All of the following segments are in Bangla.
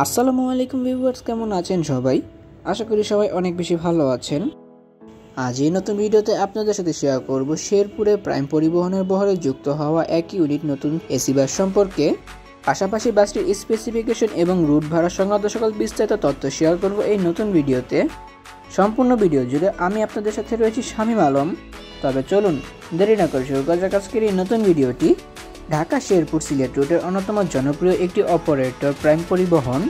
আসসালামু আলাইকুম ভিউয়ার্স, কেমন আছেন সবাই? আশা করি সবাই অনেক বেশি ভালো আছেন। আজ এই নতুন ভিডিওতে আপনাদের সাথে শেয়ার করব শেরপুরে প্রাইম পরিবহনের বহরে যুক্ত হওয়া এক ইউনিট নতুন এসি বাস সম্পর্কে। পাশাপাশি বাসটির স্পেসিফিকেশন এবং রুট ভাড়া সংক্রান্ত সকল বিস্তারিত তথ্য শেয়ার করব এই নতুন ভিডিওতে। সম্পূর্ণ ভিডিও জুড়ে আমি আপনাদের সাথে রয়েছি শামীম আলম। তবে চলুন দেরি না করে শুরু করা যাক আজকের এই নতুন ভিডিওটি। ঢাকা শেরপুর সিলেট রুটের অন্যতম জনপ্রিয় একটি অপারেটর প্রাইম পরিবহন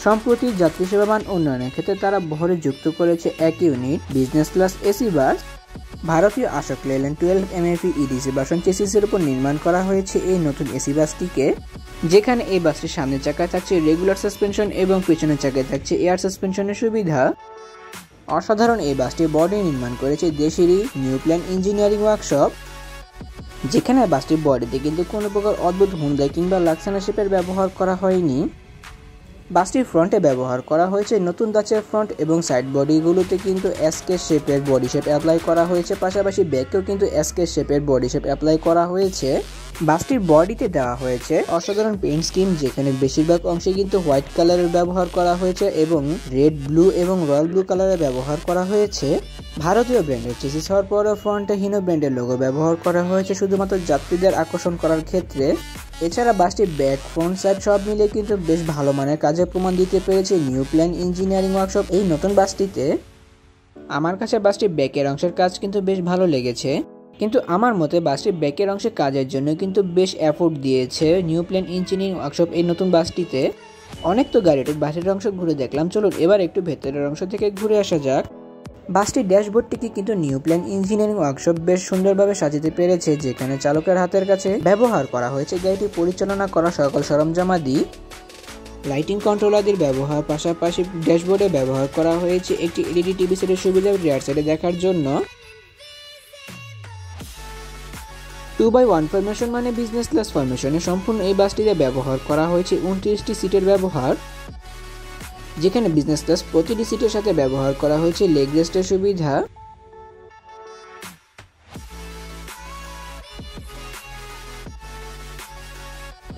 সম্প্রতি যাত্রী সেবা মান উন্নয়নের ক্ষেত্রে তারা বহরে যুক্ত করেছে এক unit business class AC bus. ভারতীয় Ashok Leyland 12 MFE EDC version চেসিসের উপর নির্মাণ করা হয়েছে এই নতুন এসি বাসটিকে, যেখানে এই বাসটির সামনের চাকায় থাকছে রেগুলার সাসপেনশন এবং পিছনের চাকায় থাকছে এয়ার সাসপেনশনের সুবিধা। অসাধারণ এই বাসটির বডি নির্মাণ করেছে দেশেরই নিউ প্ল্যান ইঞ্জিনিয়ারিং ওয়ার্কশপ, যেখানে বাসটির বডিতে কিন্তু কোনো প্রকার অদ্ভুত হুন্ডাই কিংবা লাক্সানা শেপের ব্যবহার করা হয়নি। বাসটির ফ্রন্টে ব্যবহার করা হয়েছে নতুন ধাঁচের ফ্রন্ট এবং সাইড বডিগুলোতে কিন্তু এসকে শেপের বডি শেপ অ্যাপ্লাই করা হয়েছে। পাশাপাশি ব্যাকেও কিন্তু এসকে শেপের বডি শেপ অ্যাপ্লাই করা হয়েছে। বাসটির বডিতে দেওয়া হয়েছে অসাধারণ পেইন্ট স্কিম, যেখানে বেশিরভাগ অংশে কিন্তু হোয়াইট কালারের ব্যবহার করা হয়েছে এবং রেড, ব্লু এবং রয়্যাল ব্লু কালারের ব্যবহার করা হয়েছে। ভারতীয় ব্র্যান্ডের চেসিস হওয়ার পরও ফ্রন্টে হিনো ব্র্যান্ডের লোগো ব্যবহার করা হয়েছে শুধুমাত্র যাত্রীদের আকর্ষণ করার ক্ষেত্রে। এছাড়া বাসটির ব্যাক, ফ্রন্ট, সাইড সব মিলে কিন্তু বেশ ভালো মানের কাজের প্রমাণ দিতে পেরেছে নিউ প্ল্যান ইঞ্জিনিয়ারিং ওয়ার্কশপ এই নতুন বাসটিতে। আমার কাছে বাসটির ব্যাকের অংশের কাজ কিন্তু বেশ ভালো লেগেছে, কিন্তু আমার মতে বাসটির ব্যাকের অংশের কাজের জন্য কিন্তু বেশ এফোর্ট দিয়েছে নিউ প্ল্যান ইঞ্জিনিয়ারিং ওয়ার্কশপ এই নতুন বাসটিতে। অনেক তো গাড়িটির বাসের অংশ ঘুরে দেখলাম, চলুন এবার একটু ভেতরের অংশ থেকে ঘুরে আসা যাক। বাসটির ড্যাশবোর্ডটিকে কিন্তু নিউ প্ল্যান ইঞ্জিনিয়ারিং ওয়ার্কশপ বেশ সুন্দরভাবে সাজাতে পেরেছে, যেখানে চালকের হাতের কাছে ব্যবহার করা হয়েছে গাড়িটি পরিচালনা করা সকল সরঞ্জামাদি। লাইটিং কন্ট্রোলারদের ব্যবহার, পাশাপাশি ড্যাশবোর্ডে ব্যবহার করা হয়েছে একটি এলইডি টিভি সেটের সুবিধা রিয়ার সাইডে দেখার জন্য। 2x1 ফরমেশন মানে বিজনেস ক্লাস ফরমেশনে সম্পূর্ণ এই বাসটিতে ব্যবহার করা হয়েছে 29টি সিটের ব্যবহার, যেখানে বিজনেস ক্লাস প্রতিটি সিটের সাথে ব্যবহার করা হয়েছে লেগ রেস্টের সুবিধা।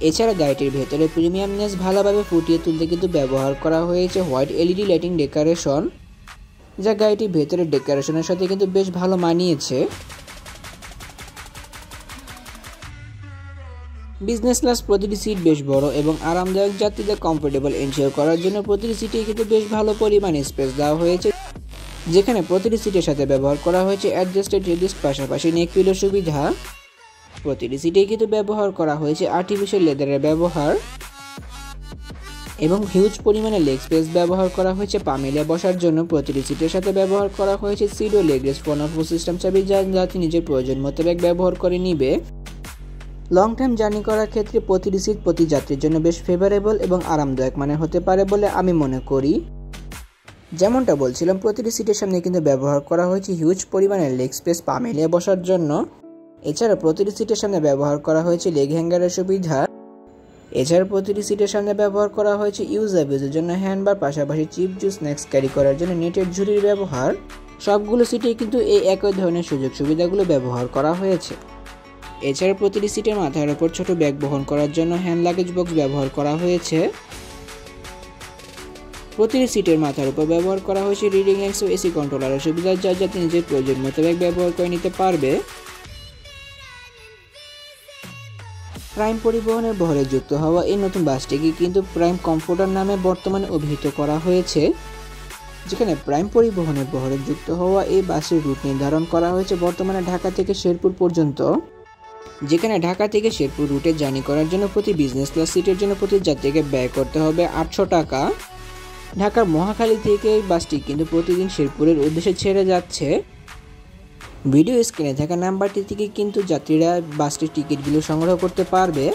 এছাড়া গাড়িটির ভেতরে প্রিমিয়ামনেস ভালোভাবে ফুটিয়ে তুলতে কিন্তু ব্যবহার করা হয়েছে হোয়াইট এলইডি লাইটিং ডেকোরেশন, যা গাড়িটির ভেতরের ডেকোরেশনের সাথে কিন্তু বেশ ভালো মানিয়েছে। বিজনেস ক্লাস প্রতিটি সিট বেশ বড় এবং আরামদায়ক, যাত্রীদের কমফোর্টেবল এনশিওর করার জন্য প্রতিটি সিটে কিন্তু বেশ ভালো পরিমাণে স্পেস দেওয়া হয়েছে, যেখানে প্রতিটি সিটের সাথে ব্যবহার করা হয়েছে অ্যাডজাস্টেড হেডরেস্ট, পাশাপাশি নেক পিলোর সুবিধা। প্রতিটি সিটে কিন্তু ব্যবহার করা হয়েছে আর্টিফিশিয়াল লেদারের ব্যবহার এবং হিউজ পরিমাণে লেগ স্পেস ব্যবহার করা হয়েছে পা মিলিয়ে বসার জন্য। প্রতিটি সিটের সাথে ব্যবহার করা হয়েছে সিডো লেগ রেস্ট ফোন অফ সিস্টেম চাবি, যা যাত্রী নিজের প্রয়োজন মোতাবেক ব্যবহার করে নিবে। লং টাইম জার্নি করার ক্ষেত্রে প্রতিটি সিট প্রতি যাত্রীর জন্য বেশ ফেভারেবল এবং আরামদায়ক মানে হতে পারে বলে আমি মনে করি। যেমনটা বলছিলাম, প্রতিটি সিটের সামনে কিন্তু ব্যবহার করা হয়েছে হিউজ পরিমাণের লেগ স্পেস পা মিলিয়ে বসার জন্য। এছাড়া প্রতিটি সিটের সামনে ব্যবহার করা হয়েছে লেগ হ্যাঙ্গারের সুবিধা। এছাড়া প্রতিটি সিটের সামনে ব্যবহার করা হয়েছে ইউজ অ্যাবিউজের জন্য হ্যান্ডবার, পাশাপাশি চিপ জুস স্ন্যাক্স ক্যারি করার জন্য নেটের ঝুড়ির ব্যবহার। সবগুলো সিটে কিন্তু এই একই ধরনের সুযোগ সুবিধাগুলো ব্যবহার করা হয়েছে। এছাড়া প্রতিটি সিটের মাথার উপর ছোট ব্যাগ বহন করার জন্য হ্যান্ড লাগেজ বক্স ব্যবহার করা হয়েছে। প্রতিটি সিটের মাথার উপর ব্যবহার করা হয়েছে রিডিং ল্যাম্পস ও এসি কন্ট্রোলারের সুবিধা, যা যাতে নিজের প্রয়োজন মোতাবেক ব্যবহার করে নিতে পারবে। প্রাইম পরিবহনের বহরে যুক্ত হওয়া এই নতুন বাসটিকে কিন্তু প্রাইম কমফোর্টার নামে বর্তমানে অভিহিত করা হয়েছে, যেখানে প্রাইম পরিবহনের বহরে যুক্ত হওয়া এই বাসের রুট নির্ধারণ করা হয়েছে বর্তমানে ঢাকা থেকে শেরপুর পর্যন্ত, যেখানে ঢাকা থেকে শেরপুর রুটে জার্নি করার জন্য প্রতি বিজনেস ক্লাস সিটের জন্য প্রতি যাত্রীকে ব্যয় করতে হবে 800 টাকা। ঢাকার মহাখালী থেকে এই বাসটি কিন্তু প্রতিদিন শেরপুরের উদ্দেশ্যে ছেড়ে যাচ্ছে। ভিডিও স্ক্রিনে থাকা নাম্বারটি থেকে কিন্তু যাত্রীরা বাসটির টিকিটগুলো সংগ্রহ করতে পারবে।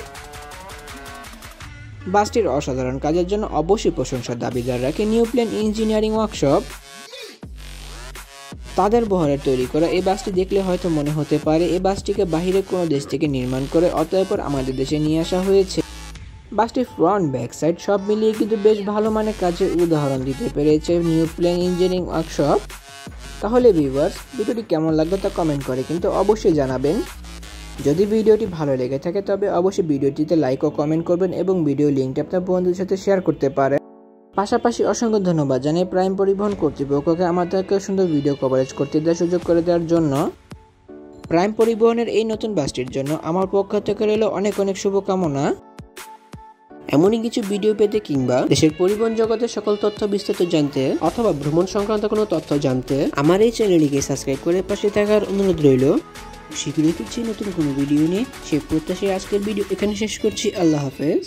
বাসটির অসাধারণ কাজের জন্য অবশ্যই প্রশংসার দাবিদার রাখে নিউ প্ল্যান ইঞ্জিনিয়ারিং ওয়ার্কশপ। তাদের বহরে তৈরি করা এই বাসটি দেখলে হয়তো মনে হতে পারে এই বাসটিকে বাহিরে কোনো দেশ থেকে নির্মাণ করে অতঃপর আমাদের দেশে নিয়ে আসা হয়েছে। বাসটির ফ্রন্ট, ব্যাক সাইড সব মিলিয়ে কিন্তু বেশ ভালো মানের কাজের উদাহরণ দিতে পেরেছে নিউ প্ল্যান ইঞ্জিনিয়ারিং ওয়ার্কশপ। তাহলে ভিউয়ার্স, ভিডিওটি কেমন লাগলো তা কমেন্ট করে কিন্তু অবশ্যই জানাবেন। যদি ভিডিওটি ভালো লেগে থাকে তবে অবশ্যই ভিডিওটিতে লাইক ও কমেন্ট করবেন এবং ভিডিও লিঙ্কটি আপনার বন্ধুদের সাথে শেয়ার করতে পারেন। পাশাপাশি অসংখ্য ধন্যবাদ জানাই প্রাইম পরিবহন কর্তৃপক্ষকে আমাদেরকে সুন্দর ভিডিও কভারেজ করতে দেওয়ার সুযোগ করে দেওয়ার জন্য। প্রাইম পরিবহনের এই নতুন বাসটির জন্য আমার পক্ষ থেকে রইল অনেক অনেক শুভকামনা। এমনই কিছু ভিডিও পেতে কিংবা দেশের পরিবহন জগতের সকল তথ্য বিস্তারিত জানতে অথবা ভ্রমণ সংক্রান্ত কোনো তথ্য জানতে আমার এই চ্যানেলটিকে সাবস্ক্রাইব করে পাশে থাকার অনুরোধ রইল। শীঘ্রই ফিরছি নতুন কোনো ভিডিও নিয়ে। সে প্রত্যাশায় আজকের ভিডিও এখানে শেষ করছি। আল্লাহ হাফেজ।